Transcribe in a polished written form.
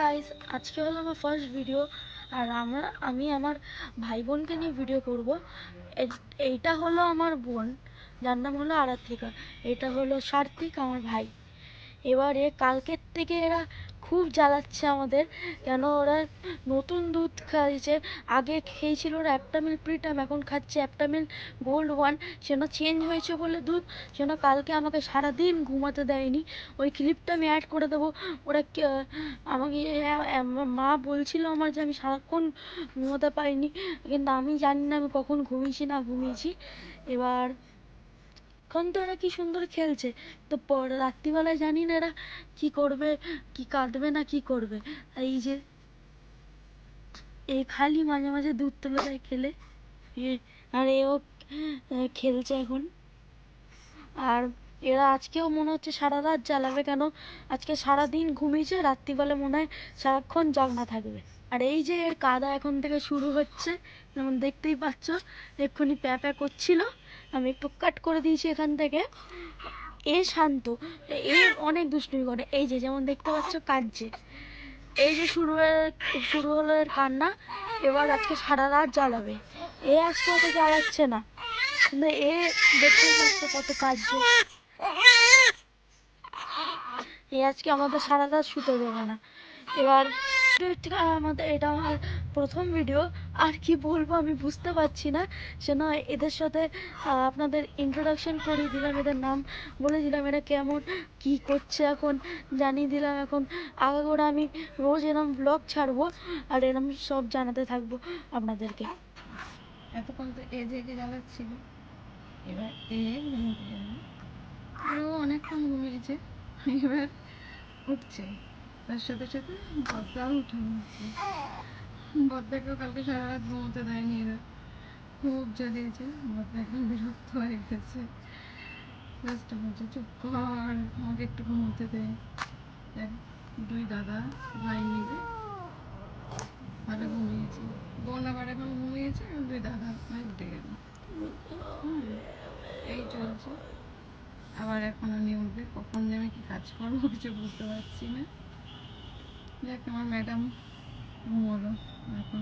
Guys, আজকে হলো আমার ফার্স্ট ভিডিও। আর আমি আমার ভাই বোনকে নিয়ে ভিডিও করব। এইটা হলো আমার বোন, যার নাম হলো আরাত্রিকা। এটা হলো সার্থিক, আমার ভাই। এবারে কালকের থেকে এরা খুব জ্বালাচ্ছে আমাদের, কেন ওরা নতুন দুধ খাইছে। আগে খেয়েছিল ওরা অ্যাপটামিল প্রিটাম, এখন খাচ্ছে অ্যাপটামিল গোল্ড ওয়ান। সেটা চেঞ্জ হয়েছে বলে দুধ, সেটা কালকে আমাকে সারাদিন ঘুমাতে দেয়নি। ওই ক্লিপটা আমি অ্যাড করে দেবো। ওরা আমাকে মা বলছিল আমার যে আমি সারাক্ষণ ঘুমোতে পারিনি, কিন্তু আমি জানি না আমি কখন ঘুমিয়েছি না ঘুমিয়েছি। এবার এখন তো এরা কি সুন্দর খেলছে, তো রাত্রিবেলায় জানি না এরা কি করবে, কি কাঁদবে না কি করবে। এই যে এই খালি মাঝে মাঝে দুধ তুলে দেয় খেলে, আর এও খেলছে এখন। আর এরা আজকেও মনে হচ্ছে সারা রাত জ্বালাবে, কেন আজকে সারাদিন ঘুমিয়েছে, রাত্রিবেলা মনে হয় সারাক্ষণ জাগনা থাকবে। আর এই যে এর কাদা এখন থেকে শুরু হচ্ছে, যেমন দেখতেই পাচ্ছ, এক্ষুনি প্যা প্যা করছিল, আমি একটু কাট করে দিয়েছি এখান থেকে। এ শান্ত, এ অনেক দুষ্টুমি করে। এই যে যেমন দেখতে পাচ্ছ কাঁদছে, এই যে শুরু হলো এর কান্না। এবার আজকে সারা রাত জ্বালাবে। এ আজকে অত জ্বালাচ্ছে না, কিন্তু এ দেখতে পাচ্ছ কত কাঁদছে। এ আজকে আমাদের সারা রাত শুতে দেবে না। এবার আমাদের এটা আমার প্রথম ভিডিও, আর কি বলবো আমি বুঝতে পারছি না। সে নয় এদের সাথে আপনাদের ইন্ট্রোডাকশন করিয়ে দিলাম, এদের নাম বলে দিলাম, এরা কেমন কি করছে এখন জানিয়ে দিলাম। এখন আগাগোড়া আমি রোজ এরম ব্লগ ছাড়বো, আর এরম সব জানাতে থাকবো আপনাদেরকে। এতক্ষণ তো এ জেগে জ্বালাচ্ছিল, এবার অনেকক্ষণ ঘুমিয়েছে, এবার উঠছে। তার সাথে সাথে বদ্দাও উঠে নিচ্ছে। বদ্দাকেও কালকে সারা রাত ঘুমোতে দেয়নি এরা, খুব জ্বালিয়েছে। বদ্দা এখন বিরক্ত হয়ে গেছে, লাস্টে বলছে চুপ কর, আমাকে একটু ঘুমোতে দে। দুই দাদা ভাই মিলে ভালো ঘুমিয়েছে। বোন আবার এখন ঘুমিয়েছে, আর দুই দাদা ভাই উঠে গেল। এই চলছে। আবার এখন উনি উঠবে, কখন যে আমি কি কাজ করবো কিছু বুঝতে পারছি না। দেখ আমার ম্যাডাম ঘুমোলো এখন।